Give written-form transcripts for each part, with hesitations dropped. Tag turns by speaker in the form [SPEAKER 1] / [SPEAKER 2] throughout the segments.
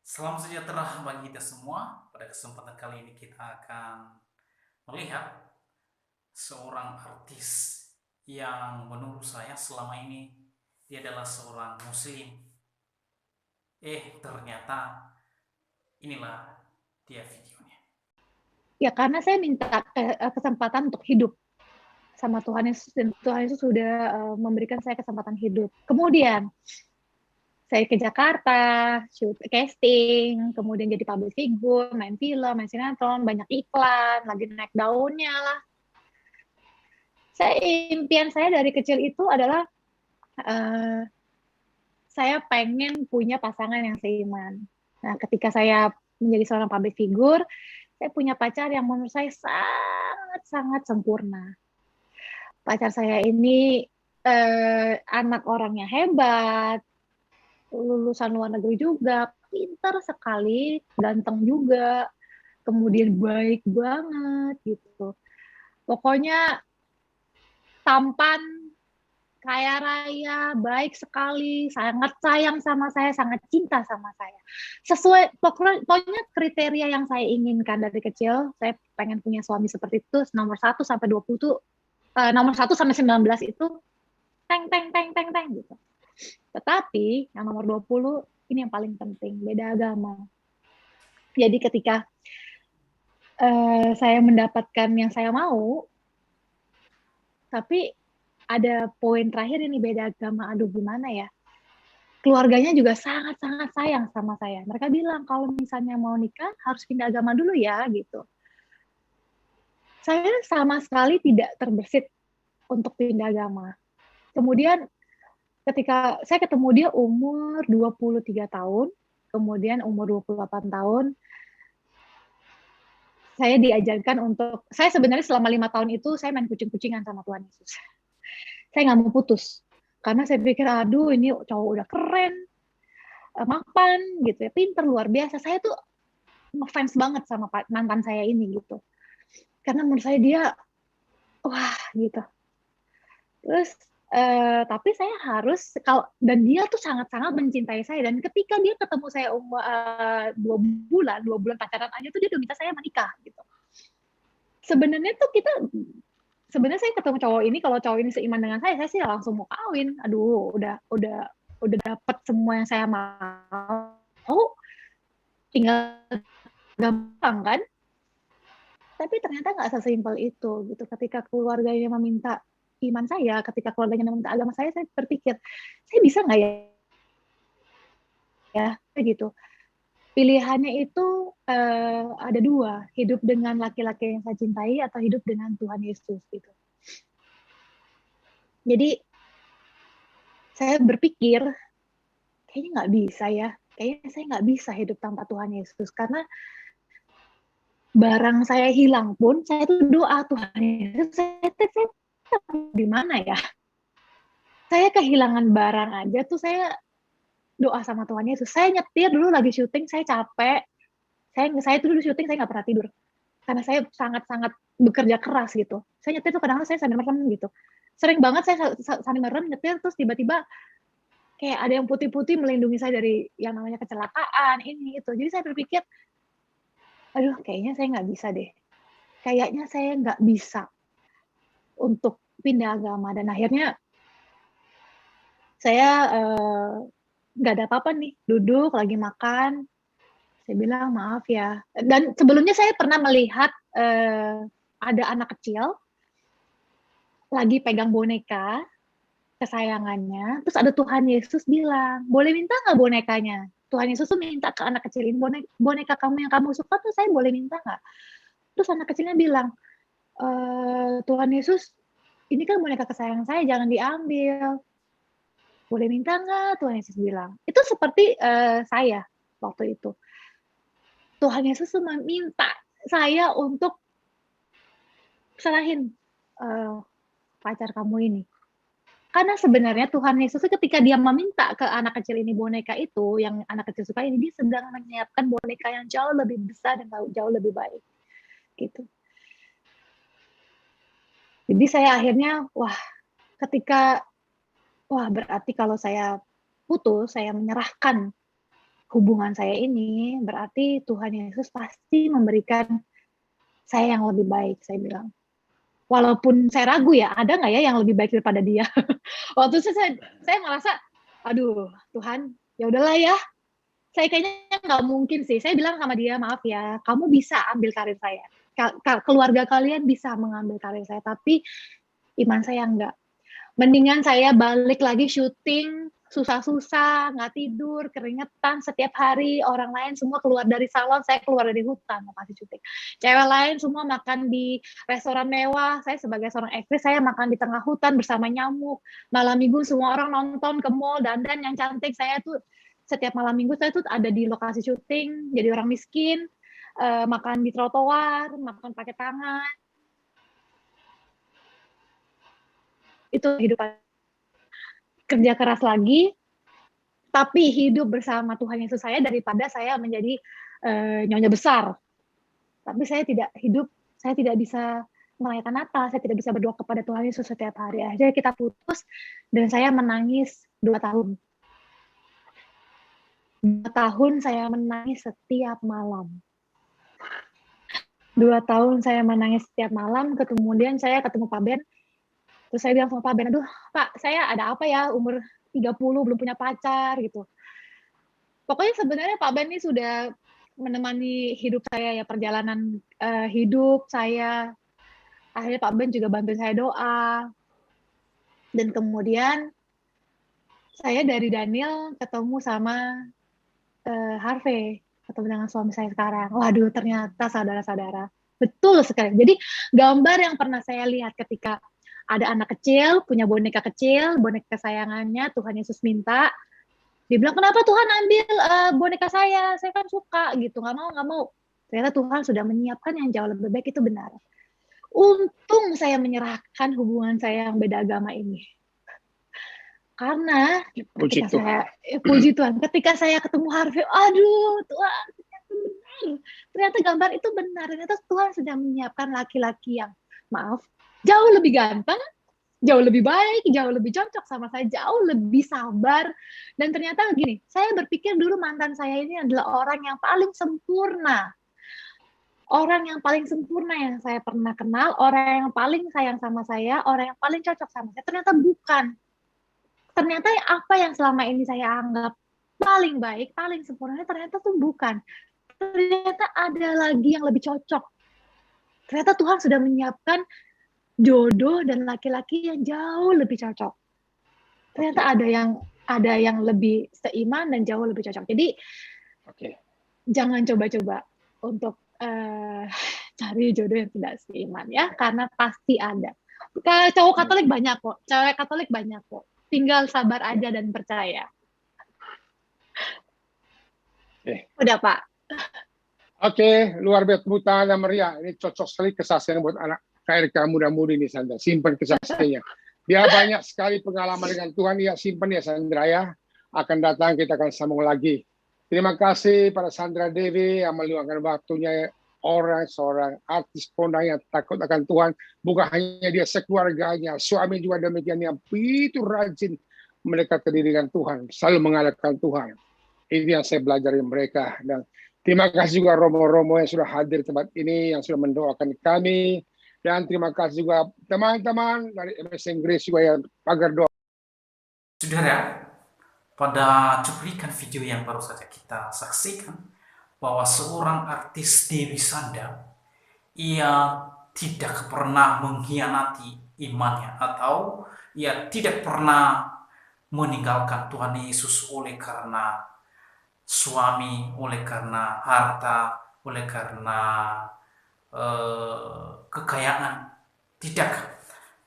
[SPEAKER 1] Salam sejahtera bagi kita semua. Pada kesempatan kali ini kita akan melihat seorang artis yang menurut saya selama ini dia adalah seorang muslim. Ternyata inilah dia videonya.
[SPEAKER 2] Ya karena saya minta kesempatan untuk hidup sama Tuhan Yesus, dan Tuhan Yesus sudah memberikan saya kesempatan hidup. Kemudian saya ke Jakarta, shoot casting, kemudian jadi public figure, main film, main sinetron, banyak iklan, lagi naik daunnya lah. Impian saya dari kecil itu adalah uh, saya pengen punya pasangan yang seiman. Nah, ketika saya menjadi seorang public figure, saya punya pacar yang menurut saya sangat-sangat sempurna. Pacar saya ini anak orangnya hebat, lulusan luar negeri juga, pintar sekali, ganteng juga, kemudian baik banget gitu. Pokoknya tampan, kaya raya, baik sekali, sangat sayang sama saya, sangat cinta sama saya. Sesuai, pokoknya kriteria yang saya inginkan dari kecil, saya pengen punya suami seperti itu, nomor 1 sampai 20 tuh, nomor 1 sampai 19 itu, teng, teng, teng, teng, teng, gitu. Tetapi yang nomor 20 ini yang paling penting, beda agama. Jadi ketika saya mendapatkan yang saya mau, tapi ada poin terakhir ini beda agama, aduh gimana ya. Keluarganya juga sangat-sangat sayang sama saya. Mereka bilang kalau misalnya mau nikah harus pindah agama dulu ya gitu. Saya sama sekali tidak terbersit untuk pindah agama. Kemudian ketika saya ketemu dia umur 23 tahun, kemudian umur 28 tahun, saya diajarkan untuk, saya sebenarnya selama 5 tahun itu saya main kucing-kucingan sama Tuhan Yesus. Saya nggak mau putus karena saya pikir aduh ini cowok udah keren, mapan gitu ya, pinter luar biasa. Saya tuh ngefans banget sama mantan saya ini gitu, karena menurut saya dia wah gitu. Terus tapi saya harus, kalau, dan dia tuh sangat-sangat mencintai saya, dan ketika dia ketemu saya umur 2 bulan pacaran aja tuh dia udah minta saya menikah gitu. Sebenarnya tuh kita, sebenarnya saya ketemu cowok ini, kalau cowok ini seiman dengan saya sih langsung mau kawin. Aduh, udah dapet semua yang saya mau, tinggal gampang kan. Tapi ternyata nggak sesimpel itu gitu. Ketika keluarganya meminta iman saya, ketika keluarganya meminta agama saya berpikir saya bisa nggak ya gitu. Pilihannya itu ada dua, hidup dengan laki-laki yang saya cintai atau hidup dengan Tuhan Yesus gitu. Jadi saya berpikir kayaknya nggak bisa ya, kayaknya saya nggak bisa hidup tanpa Tuhan Yesus, karena barang saya hilang pun saya tuh doa Tuhan Yesus, saya di mana ya, saya kehilangan barang aja tuh saya doa sama Tuhan Yesus. Saya nyetir dulu lagi syuting, saya capek, saya tuh dulu syuting saya nggak pernah tidur karena saya sangat-sangat bekerja keras gitu. Saya nyetir tuh kadang-kadang saya sambil merem gitu, sering banget saya sambil merem nyetir, terus tiba-tiba kayak ada yang putih-putih melindungi saya dari yang namanya kecelakaan ini itu. Jadi saya berpikir aduh kayaknya saya nggak bisa deh, kayaknya saya nggak bisa untuk pindah agama. Dan akhirnya saya nggak ada apa-apa nih, duduk lagi makan, saya bilang maaf ya. Dan sebelumnya saya pernah melihat ada anak kecil lagi pegang boneka kesayangannya, terus ada Tuhan Yesus bilang boleh minta nggak bonekanya. Tuhan Yesus tuh minta ke anak kecil ini, boneka kamu yang kamu suka tuh saya boleh minta nggak. Terus anak kecilnya bilang, Tuhan Yesus, ini kan boneka kesayangan saya, jangan diambil. Boleh minta nggak? Tuhan Yesus bilang. Itu seperti saya waktu itu. Tuhan Yesus tuh meminta saya untuk serahin pacar kamu ini. Karena sebenarnya Tuhan Yesus ketika dia meminta ke anak kecil ini boneka itu, yang anak kecil suka ini, dia sedang menyiapkan boneka yang jauh lebih besar dan jauh lebih baik. Gitu. Jadi saya akhirnya, ketika wah berarti kalau saya putus, saya menyerahkan hubungan saya ini, berarti Tuhan Yesus pasti memberikan saya yang lebih baik, saya bilang. Walaupun saya ragu ya, ada nggak ya yang lebih baik daripada dia? Waktu itu saya ngerasa, aduh Tuhan, ya udahlah ya. Saya kayaknya nggak mungkin sih. Saya bilang sama dia, maaf ya, kamu bisa ambil karir saya. Keluarga kalian bisa mengambil karir saya, tapi iman saya enggak. Mendingan saya balik lagi syuting, susah-susah, nggak tidur, keringetan setiap hari, orang lain semua keluar dari salon, saya keluar dari hutan lokasi syuting. Cewek lain semua makan di restoran mewah, saya sebagai seorang aktris, saya makan di tengah hutan bersama nyamuk. Malam minggu semua orang nonton ke mall, dandan yang cantik, saya tuh setiap malam minggu saya tuh ada di lokasi syuting, jadi orang miskin, makan di trotoar, makan pakai tangan. Itu kehidupan. Kerja keras lagi, tapi hidup bersama Tuhan Yesus saya daripada saya menjadi nyonya besar. Tapi saya tidak bisa merayakan Natal, saya tidak bisa berdoa kepada Tuhan Yesus setiap hari. Akhirnya kita putus dan saya menangis 2 tahun. 2 tahun saya menangis setiap malam. 2 tahun saya menangis setiap malam, kemudian saya ketemu Pak Ben. Terus saya bilang sama Pak Ben, aduh Pak, saya ada apa ya, umur 30 belum punya pacar gitu. Pokoknya sebenarnya Pak Ben ini sudah menemani hidup saya ya, perjalanan hidup saya. Akhirnya Pak Ben juga bantu saya doa. Dan kemudian saya dari Daniel ketemu sama Harvey, ketemu dengan suami saya sekarang. Waduh, ternyata saudara-saudara, betul sekali. Jadi gambar yang pernah saya lihat ketika ada anak kecil, punya boneka kecil, boneka kesayangannya, Tuhan Yesus minta, dia bilang, kenapa Tuhan ambil boneka saya kan suka, gitu, nggak mau. Ternyata Tuhan sudah menyiapkan yang jauh lebih baik, itu benar. Untung saya menyerahkan hubungan saya yang beda agama ini. Karena puji Tuhan, ketika saya ketemu Harvey, aduh Tuhan, ternyata gambar itu benar. Ternyata Tuhan sudah menyiapkan laki-laki yang, maaf, jauh lebih ganteng, jauh lebih baik, jauh lebih cocok sama saya, jauh lebih sabar. Dan ternyata gini, saya berpikir dulu mantan saya ini adalah orang yang paling sempurna. Orang yang paling sempurna yang saya pernah kenal, orang yang paling sayang sama saya, orang yang paling cocok sama saya. Ternyata bukan. Ternyata apa yang selama ini saya anggap paling baik, paling sempurna, ternyata tuh bukan. Ternyata ada lagi yang lebih cocok. Ternyata Tuhan sudah menyiapkan jodoh dan laki-laki yang jauh lebih cocok. Ternyata ada yang lebih seiman dan jauh lebih cocok. Jadi jangan coba-coba untuk cari jodoh yang tidak seiman ya, karena pasti ada. Cowok Katolik banyak kok, cewek Katolik banyak kok. Tinggal sabar aja dan percaya. Udah Pak.
[SPEAKER 3] Oke, luar biasa, tepuk tangan meriah. Ini cocok sekali kesaksian buat anak KRK muda-mudi nih Sandra. Simpan kesaksiannya. Dia banyak sekali pengalaman dengan Tuhan. Ya simpan ya Sandra ya. Akan datang kita akan sambung lagi. Terima kasih pada Sandra Dewi yang meluangkan waktunya, seorang artis kondang yang takut akan Tuhan. Bukan hanya dia sekeluarganya, suami juga demikian yang begitu rajin mendekat ke diri dengan Tuhan, selalu mengandalkan Tuhan. Ini yang saya belajar dari mereka. Dan terima kasih juga Romo-Romo yang sudah hadir di tempat ini, yang sudah mendoakan kami. Dan terima kasih juga teman-teman dari MS Inggris juga yang agar doa.
[SPEAKER 1] Saudara, pada cuplikan video yang baru saja kita saksikan, bahwa seorang artis Dewi Sandra, ia tidak pernah mengkhianati imannya, atau ia tidak pernah meninggalkan Tuhan Yesus oleh karena suami, oleh karena harta, oleh karena kekayaan. Tidak.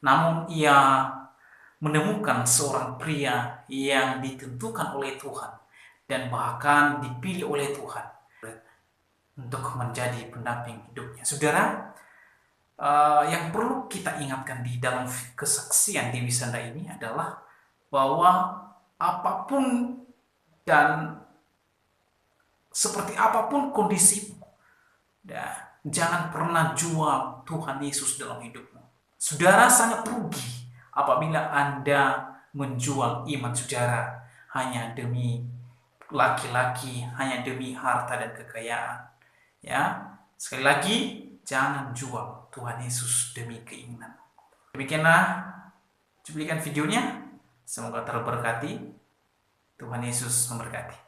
[SPEAKER 1] Namun ia menemukan seorang pria yang ditentukan oleh Tuhan dan bahkan dipilih oleh Tuhan untuk menjadi pendamping hidupnya. Saudara, yang perlu kita ingatkan di dalam kesaksian Dewi Sandra ini adalah bahwa apapun dan seperti apapun kondisimu, jangan pernah jual Tuhan Yesus dalam hidupmu. Saudara sangat rugi apabila Anda menjual iman saudara hanya demi laki-laki hanya demi harta dan kekayaan. Ya, sekali lagi, jangan jual Tuhan Yesus demi keinginan. Demikianlah cuplikan videonya. Semoga terberkati. Tuhan Yesus memberkati.